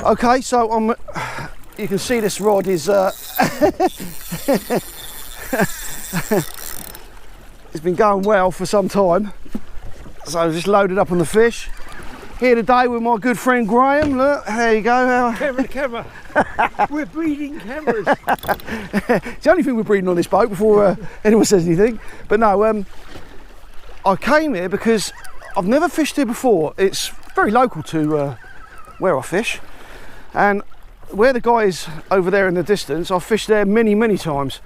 Okay, so you can see this rod is it's been going well for some time. So I just loaded up on the fish. Here today with my good friend Graeme. Look, there you go. Camera. We're breeding cameras. It's the only thing we're breeding on this boat before anyone says anything. But no, I came here because I've never fished here before. It's very local to where I fish. And where the guy is over there in the distance, I've fished there many, many times.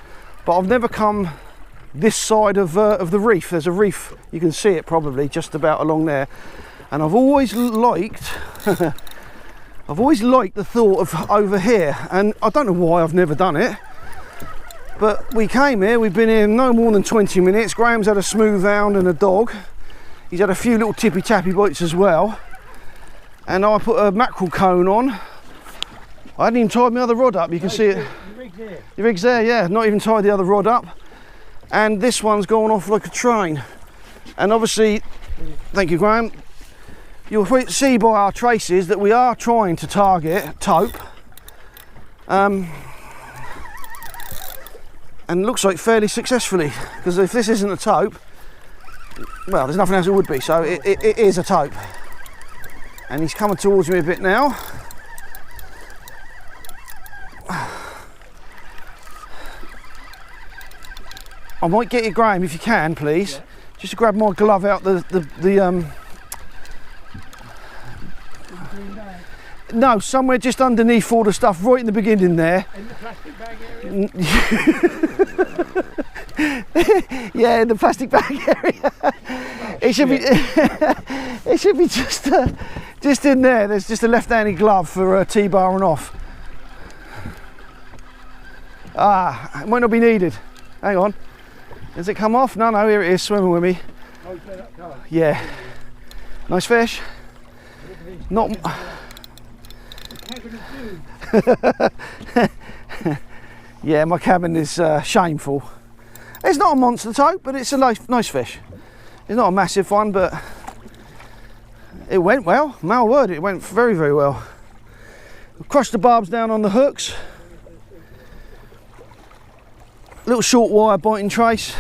But I've never come this side of the reef. There's a reef, you can see it probably just about along there. And I've always liked the thought of over here, and I don't know why I've never done it, but we came here, we've been here no more than 20 minutes. Graham's had a smooth hound and a dog. He's had a few little tippy tappy bites as well, and I put a mackerel cone on. I hadn't even tied my other rod up, you can see it. Your rig's there, yeah, not even tied the other rod up, and this one's gone off like a train. And obviously, thank you Graeme, you'll see by our traces that we are trying to target Tope, and looks like fairly successfully, because if this isn't a Tope, well, there's nothing else it would be, so it is a Tope. And he's coming towards me a bit now. I might get you, Graeme, if you can, please, just to grab my glove out no, somewhere just underneath all the stuff, right in the beginning there. In the plastic bag area? Yeah, in the plastic bag area. It should be. It should be just in there. There's just a left-handed glove for T-barring off. It might not be needed. Hang on. Does it come off? No, here it is, swimming with me. Yeah. Nice fish. Not. Yeah, my cabin is shameful. It's not a monster Tope, but it's a nice fish. It's not a massive one, but it went well. My word, it went very, very well. Crushed the barbs down on the hooks. Little short wire biting trace,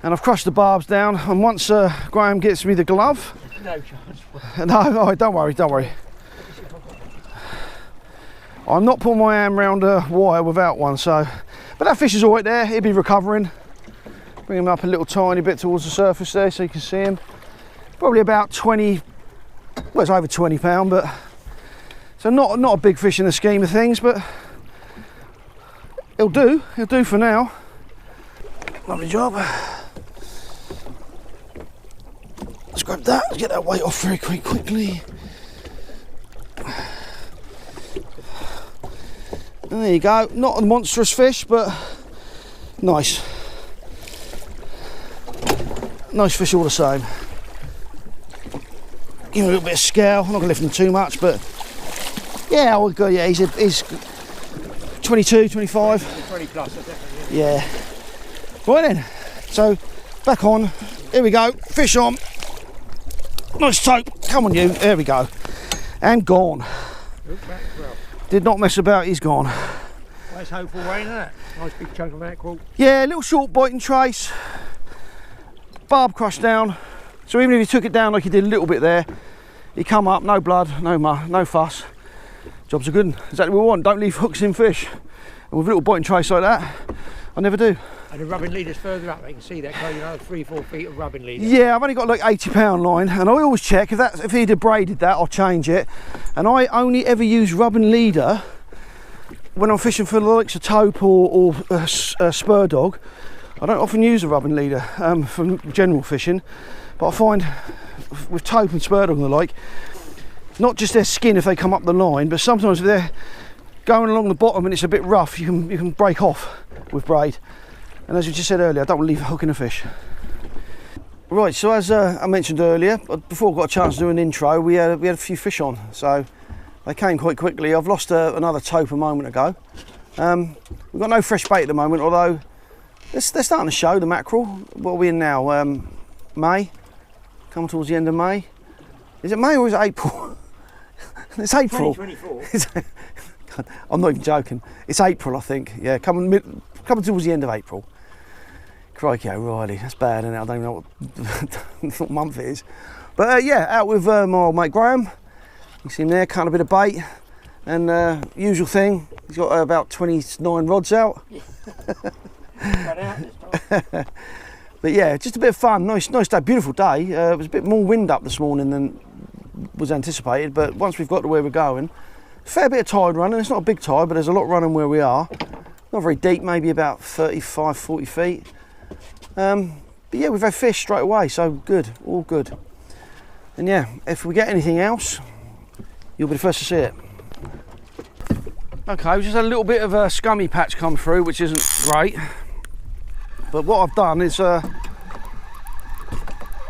and I've crushed the barbs down. And once Graeme gets me the glove, no chance. No, don't worry. I'm not putting my hand around a wire without one, so. But that fish is all right there, he'll be recovering. Bring him up a little tiny bit towards the surface there so you can see him. Probably about 20, well, it's over 20 pound, but so not a big fish in the scheme of things, but he'll do for now. Lovely job. Let's grab that, get that weight off very quickly. And there you go, not a monstrous fish, but nice. Nice fish all the same. Give him a little bit of scale, I'm not going to lift him too much, but yeah, I'll go, yeah, he's 22, 25. 20 plus, definitely. Yeah. Right then, so back on, here we go, fish on. Nice Tope, come on you, there we go. And gone. Did not mess about, he's gone. Nice hopeful rain, isn't it? Nice big chunk of mackerel. Yeah, a little short biting trace. Barb crushed down. So even if you took it down like you did a little bit there, he come up, no blood, no fuss. Jobs are good, exactly what we want. Don't leave hooks in fish. And with a little biting trace like that, I never do. And the rubbing leader's further up, you can see that, you know, 3-4 feet of rubbing leader. Yeah, I've only got like 80 pound line, and I always check if he'd have braided that, I'll change it. And I only ever use rubbing leader when I'm fishing for the likes of Tope or spur dog. I don't often use a rubbing leader for general fishing, but I find with Tope and spur dog and the like, not just their skin if they come up the line, but sometimes if they're going along the bottom and it's a bit rough, you can break off with braid. And as you just said earlier, I don't want to leave a hook in a fish. Right, so as I mentioned earlier, before I got a chance to do an intro, we had a few fish on, so they came quite quickly. I've lost another Tope a moment ago. We've got no fresh bait at the moment, although they're starting to show, the mackerel. What are we in now? May? Coming towards the end of May. Is it May or is it April? It's April. 2024. I'm not even joking. It's April, I think. Yeah, coming towards the end of April. Crikey O'Reilly, that's bad, isn't it? I don't even know what month it is. But yeah, out with my old mate Graeme. You see him there, cutting a bit of bait. And usual thing, he's got about 29 rods out. But yeah, just a bit of fun. Nice day, beautiful day. It was a bit more wind up this morning than was anticipated, but once we've got to where we're going, fair bit of tide running. It's not a big tide, but there's a lot running where we are. Not very deep, maybe about 35, 40 feet. But yeah, we've had fish straight away, so good, all good. And yeah, if we get anything else, you'll be the first to see it. Okay, we just had a little bit of a scummy patch come through, which isn't great. But what I've done is, I'll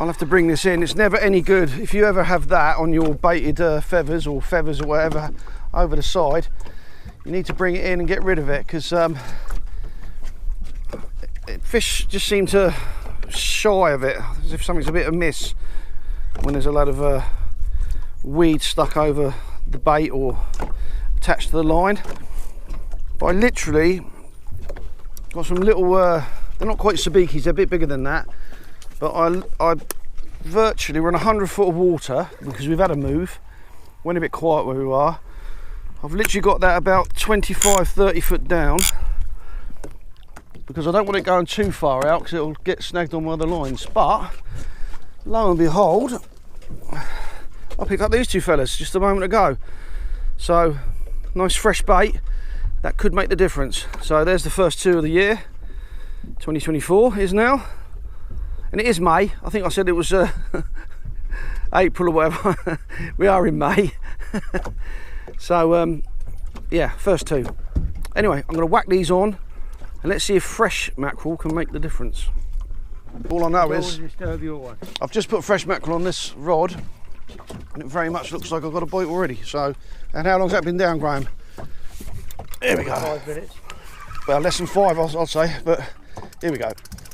have to bring this in. It's never any good if you ever have that on your baited feathers or whatever over the side. You need to bring it in and get rid of it, because fish just seem to shy of it, as if something's a bit amiss when there's a lot of weed stuck over the bait or attached to the line. But I literally got some little, they're not quite sabikis, they're a bit bigger than that, but I virtually, we're in 100 foot of water because we've had a move, went a bit quiet where we are. I've literally got that about 25-30 foot down, because I don't want it going too far out because it'll get snagged on my other lines. But lo and behold, I picked up these two fellas just a moment ago. So nice fresh bait, that could make the difference. So there's the first two of the year. 2024 is now, and it is May. I think I said it was April or whatever. We are in May. So yeah, first two. Anyway, I'm going to whack these on and let's see if fresh mackerel can make the difference. All I know is I've just put fresh mackerel on this rod, and it very much looks like I've got a bite already. So, and how long's that been down, Graeme? Here we go. 5 minutes. Well, less than 5, I'll say, but here we go.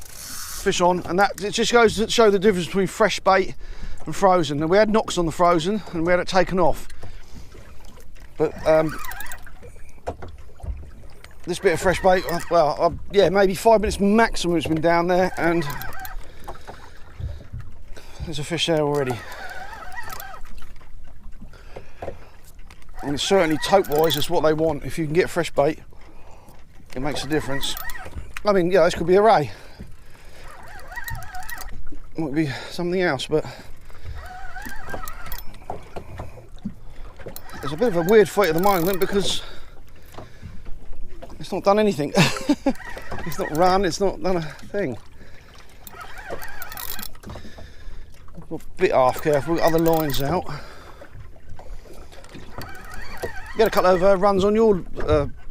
Fish on, and that it just goes to show the difference between fresh bait and frozen. And we had knocks on the frozen, and we had it taken off. But this bit of fresh bait, well, yeah, maybe 5 minutes maximum it's been down there, and there's a fish there already. And it's certainly tope-wise, it's what they want. If you can get fresh bait, it makes a difference. I mean, yeah, this could be a ray. Might be something else, but there's a bit of a weird fight at the moment because it's not done anything. It's not run, it's not done a thing. We're a bit half careful, we've got other lines out. You had a couple of runs on your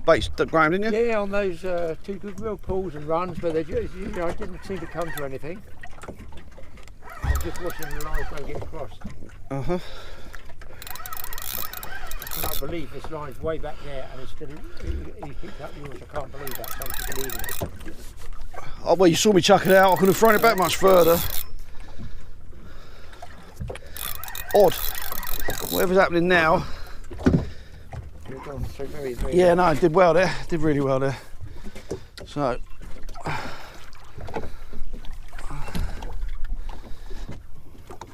baits, Graeme, didn't you? Yeah, on those two good real pulls and runs, but they just, you know, I didn't seem to come to anything. I was just watching the lines don't get crossed. Uh-huh. I cannot believe this line's way back there and it's still, he picked up yours. I can't believe that, so I'm just leaving it. Oh, well, you saw me chuck it out. I couldn't have thrown it back much further. Odd. Whatever's happening now. You've gone so very, very Yeah, no, it did well there. Did really well there. So.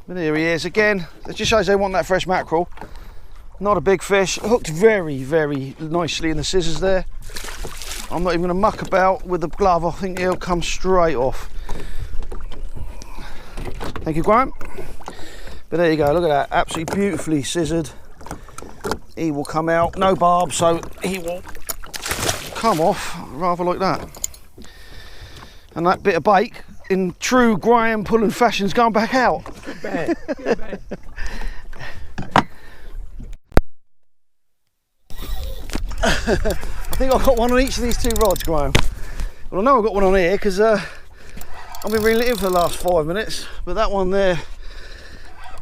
But here he is again. It just shows they want that fresh mackerel. Not a big fish. Hooked very, very nicely in the scissors there. I'm not even going to muck about with the glove. I think he'll come straight off. Thank you, Graeme. But there you go. Look at that. Absolutely beautifully scissored. He will come out. No barb, so he will come off rather like that. And that bit of bait, in true Graeme Pullen fashion, is going back out. Good bad. Good bad. I think I've got one on each of these two rods, Graeme. Well, I know I've got one on here because I've been reeling it in for the last 5 minutes, but that one there,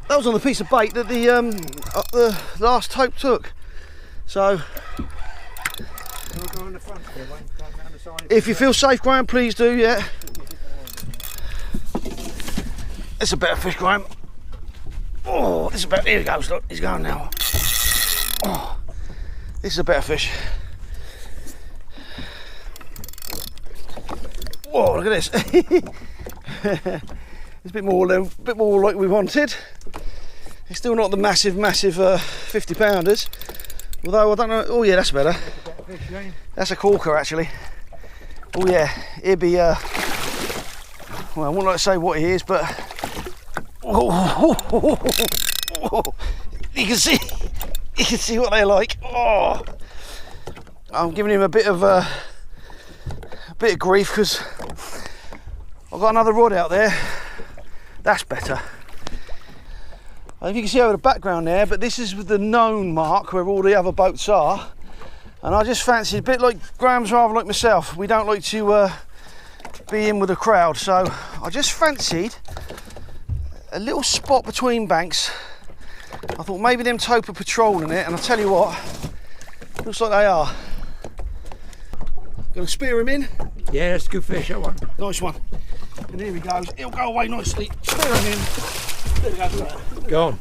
that was on the piece of bait that the last tope took. So, Go on the front there, won't you? Come down the side. if you feel safe, Graeme, please do, yeah. It's a better fish, Graeme. Oh, this is better. Here he goes, look, he's going now. Oh, this is a better fish. Whoa, look at this. It's a bit more like we wanted. It's still not the massive 50 pounders. Although I don't know. Oh yeah, that's better. That's a corker actually. Oh yeah, he'd be. Well, I wouldn't like to say what he is, but you can see what they're like. Oh, I'm giving him a bit of grief because I've got another rod out there. That's better. I don't know if you can see over the background there, but this is the known mark where all the other boats are. And I just fancied, a bit like Graham's rather like myself, we don't like to be in with the crowd. So I just fancied a little spot between banks. I thought maybe them Tope are patrolling it, and I'll tell you what, looks like they are. Gonna spear him in? Yeah, that's a good fish, that one. Nice one. And here he goes. He'll go away nicely. Spear him in. There we go. Look at that. Go on.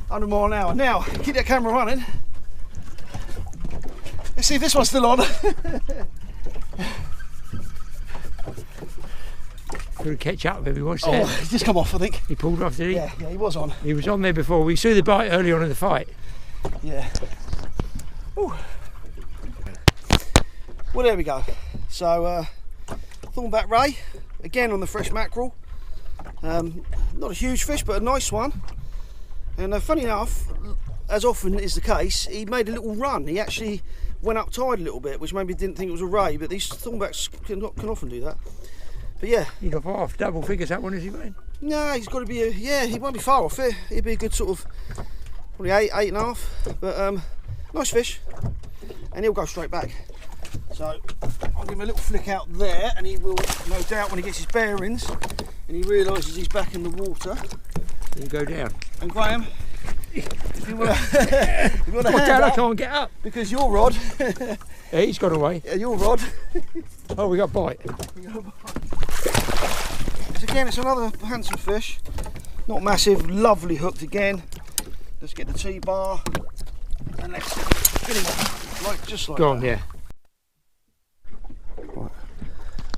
100 mile an hour. Now, keep that camera running. Let's see if this one's still on. Could catch up if he wants to. Oh, he's just come off, I think. He pulled off, did he? Yeah, he was on. He was on there before. We saw the bite early on in the fight. Yeah. Ooh. Well, there we go. So, Thornback Ray, again on the fresh mackerel. Not a huge fish, but a nice one. And funny enough, as often is the case, he made a little run. He actually went up tide a little bit, which maybe didn't think it was a ray, but these thornbacks can often do that. But yeah. He got far off double figures that one, is he, mate? No, he's got to be he won't be far off it. He'll be a good sort of, probably 8.5. But nice fish. And he'll go straight back. So I'll give him a little flick out there, and he will, no doubt, when he gets his bearings and he realises he's back in the water, he'll go down. And Graeme, if you want to Watch out, I can't get up. Because your rod, yeah, he's gone away. Yeah, your rod. Oh, we got a bite. Again, it's another handsome fish. Not massive, lovely hooked again. Let's get the T-bar and let's get him on, just like Go on, that. yeah. Right.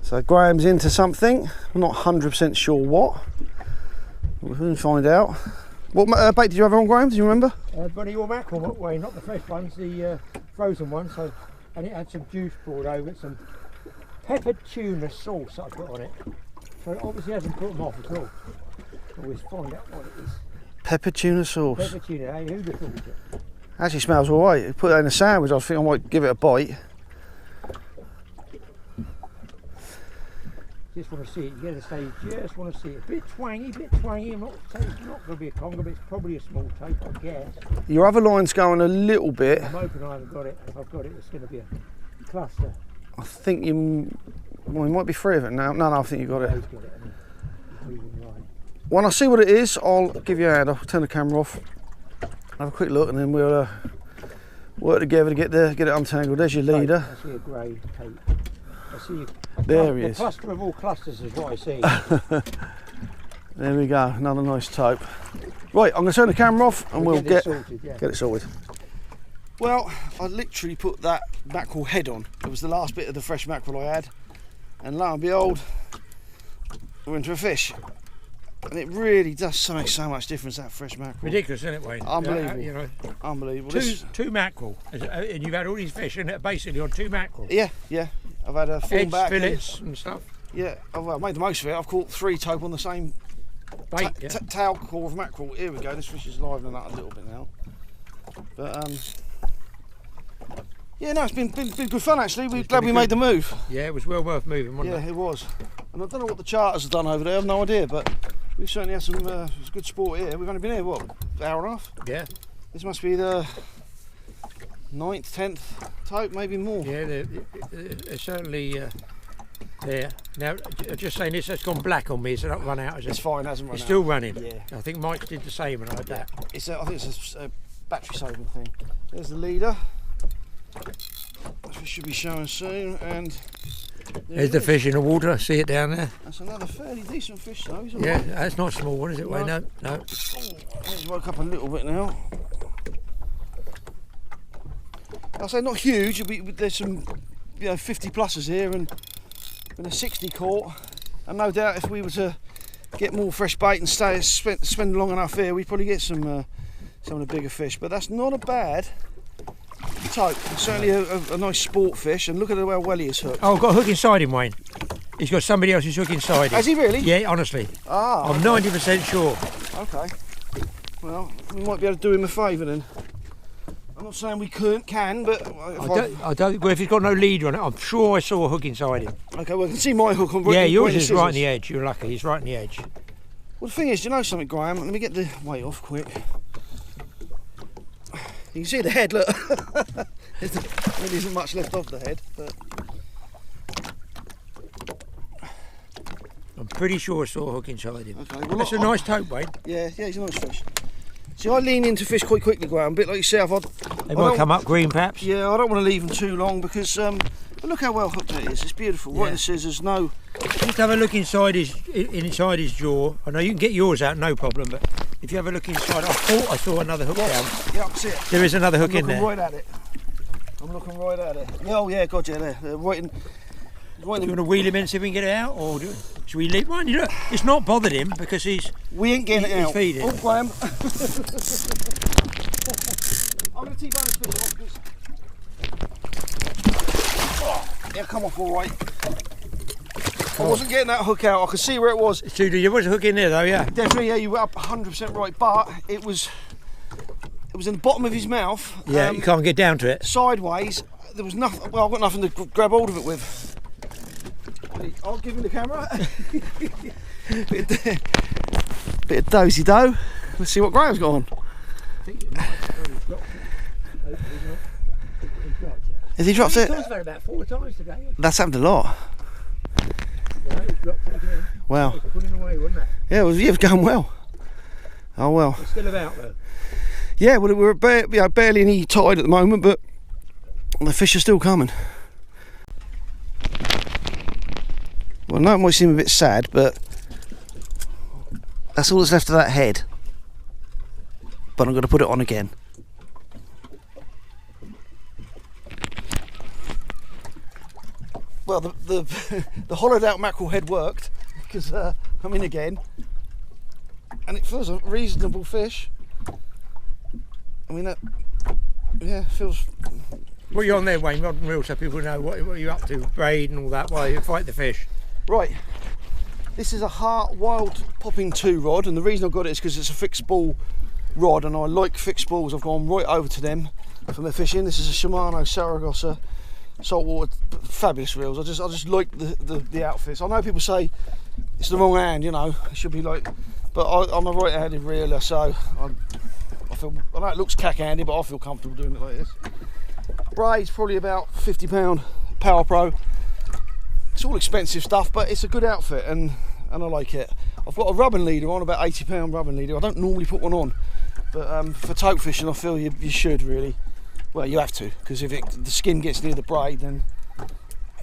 So Graham's into something. I'm not 100% sure what. We can find out. What bait did you have on, Graeme? Do you remember? Bunny or mackerel, way, not the fresh ones, the frozen ones. So, and it had some juice poured over it, some peppered tuna sauce I put on it. So it obviously hasn't put them off at all. Always find out what it is. Peppered tuna sauce. Peppered tuna, hey, who'd have thought it? Actually smells alright. You put that in a sandwich, I think I might give it a bite. Just want to see it, you get to say, just want to see it. A bit twangy, I'm not saying it's not going to be a conger, but it's probably a small tape, I guess. Your other line's going a little bit. I'm hoping I haven't got it. If I've got it, it's going to be a cluster. I think you might be free of it now. No, I think you got it. He's got it, and he's moving right. When I see what it is, I'll give you a hand. I'll turn the camera off, have a quick look, and then we'll work together to get it untangled. There's your leader. I see a grey tape. I see there he is. The cluster of all clusters is what I see. There we go, another nice Tope. Right, I'm going to turn the camera off and we'll get it sorted. Well, I literally put that mackerel head on. It was the last bit of the fresh mackerel I had, and lo and behold, we're into a fish. And it really does make so much difference, that fresh mackerel. Ridiculous, isn't it, Wayne? Unbelievable. You know, unbelievable. Two mackerel, and you've had all these fish in it basically on two mackerel. Yeah. I've had a Thornback, fillets and stuff. Yeah, I've made the most of it. I've caught 3 Tope on the same bait, tail core of mackerel. Here we go. This fish is livening up a little bit now. But yeah, no, it's been good fun actually. We're glad we made the move. Yeah, it was well worth moving, wasn't it? Yeah, it was. And I don't know what the charters have done over there. I've no idea, but we've certainly had some good sport here. We've only been here what, an hour and a half? Yeah. This must be the 9th, 10th Tope, maybe more. Yeah, they're certainly there. Now, just saying this, it's gone black on me. It's not run out. It's fine, it hasn't run out. It's still running. Yeah. I think Mike did the same and I had that. I think it's a battery saving thing. There's the leader. We should be showing soon, and there's the fish in the water. See it down there. That's another fairly decent fish, though. Yeah, that's not a small one, is it? No. Wayne? No. He's woke up a little bit now. I say not huge. There's some 50 pluses here and a 60 caught, and no doubt if we were to get more fresh bait and spend long enough here, we'd probably get some of the bigger fish. But that's not a bad tope. It's certainly a nice sport fish, and look at how well he is hooked. Oh, I've got a hook inside him, Wayne. He's got somebody else's hook inside him. Has he really? Yeah, honestly. Ah, I'm 90% sure. Okay. Well, we might be able to do him a favour then. I'm not saying we can, but I don't. Well, if he's got no leader on it, I'm sure I saw a hook inside him. Okay, well, I can see my hook on. Yeah, yours is right on the edge. You're lucky. He's right on the edge. Well, the thing is, do you know something, Graeme? Let me get the weight off quick. You can see the head. Look, there isn't much left of the head, but I'm pretty sure I saw a hook inside him. okay. Well, that's a nice tope, Wayne. Yeah, he's a nice fish. See, I lean into fish quite quickly, Graeme. A bit like yourself. They might come up green, perhaps. Yeah, I don't want to leave them too long because look how well hooked it is. It's beautiful. Right in the scissors. No. Just have a look inside his jaw. I know you can get yours out, no problem. But if you have a look inside, I thought I saw another hook down. Yeah, I can see it. There is another hook in there. I'm looking right at it. I'm looking right at it. Yeah, oh yeah, God, yeah, there. Right in. Do you want to wheel him in, see if we can get it out, or should we leave? Mind you, look, it's not bothered him because we ain't getting it out. He's feeding. Oh, Graeme. I'm going to T-bone this fish off because... it'll come off all right. I wasn't getting that hook out. I could see where it was. There was a hook in there though, yeah. Definitely, yeah. You were up 100% right, but it was in the bottom of his mouth. Yeah, you can't get down to it. Sideways. There was nothing. Well, I've got nothing to grab hold of it with. I'll give him the camera. bit of dozy dough. Let's see what Graham's got on. Has he dropped it? He's about 4 times today. That's happened a lot. Wow. Yeah, it was going well. Oh well. It's still about though. Yeah, well, we're barely any tide at the moment, but the fish are still coming. Well, I know it might seem a bit sad, but that's all that's left of that head. But I'm going to put it on again. Well, the hollowed out mackerel head worked because I'm in again, and it feels a reasonable fish. I mean, feels. What are you on there, Wayne? Rod and reel, so people know what you're up to, braid and all that while you fight the fish. Right, this is a wild popping 2 rod, and the reason I've got it is because it's a fixed ball rod, and I like fixed balls. I've gone right over to them for my fishing. This is a Shimano Saragossa saltwater, fabulous reels. I just like the outfits. I know people say it's the wrong hand, you know, it should be like, but I'm a right-handed reeler, so I know it looks cack-handed, but I feel comfortable doing it like this. Braid's probably about £50 Power Pro. It's all expensive stuff, but it's a good outfit, and I like it. I've got a rubbing leader on, about £80 rubbing leader. I don't normally put one on, but for tope fishing I feel you should really. Well, you have to, because if the skin gets near the braid, then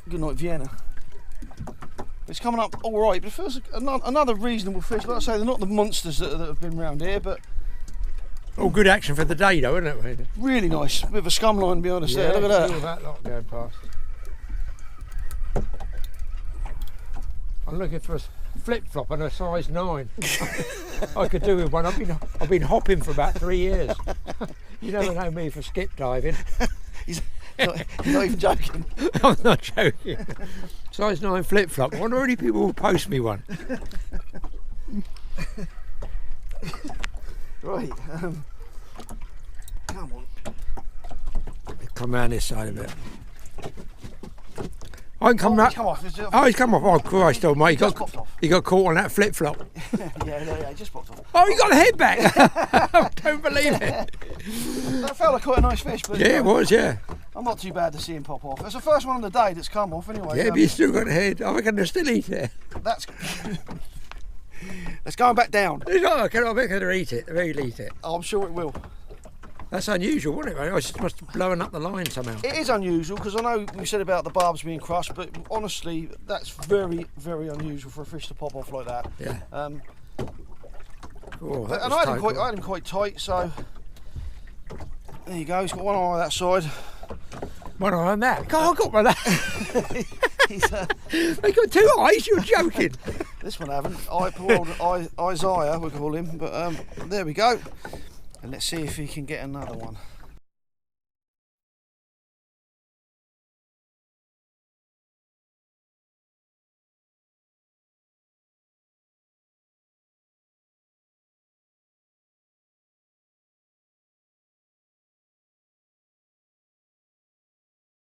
good night Vienna. It's coming up all right, but it feels like another reasonable fish. Like I say, they're not the monsters that have been around here, but all good action for the day though, isn't it? Really nice. Bit of a scum line, to be honest. Yeah, there. Look at that. All that lot going past. I'm looking for a flip-flop and a size 9. I could do with one. I've been hopping for about 3 years. You never know me for skip diving. He's not even joking. I'm not joking. Size 9 flip-flop. I wonder how many people will post me one. Right. Come on. Come round this side of it. I can come round. Oh, he's come off. Oh, Christ, oh, mate. He got caught on that flip-flop. yeah, he just popped off. Oh, he got the head back. I don't believe it. That felt like quite a nice fish, but yeah, it was, yeah. I'm not too bad to see him pop off. It's the first one of the day that's come off, anyway. Yeah, but he's still got a head. I reckon they'll still eat it. That's going back down. It's not, I reckon they'll eat it. They'll eat it. Oh, I'm sure it will. That's unusual, wasn't it? I just must have blown up the line somehow. It is unusual, because I know we said about the barbs being crushed, but honestly, that's very, very unusual for a fish to pop off like that. Yeah. And I had him quite tight, so there you go. He's got one eye on that side. One eye on that. God, I got one of that. They got two eyes, you're joking. This one I haven't. Poor old Isaiah, we call him. But there we go. And let's see if he can get another one.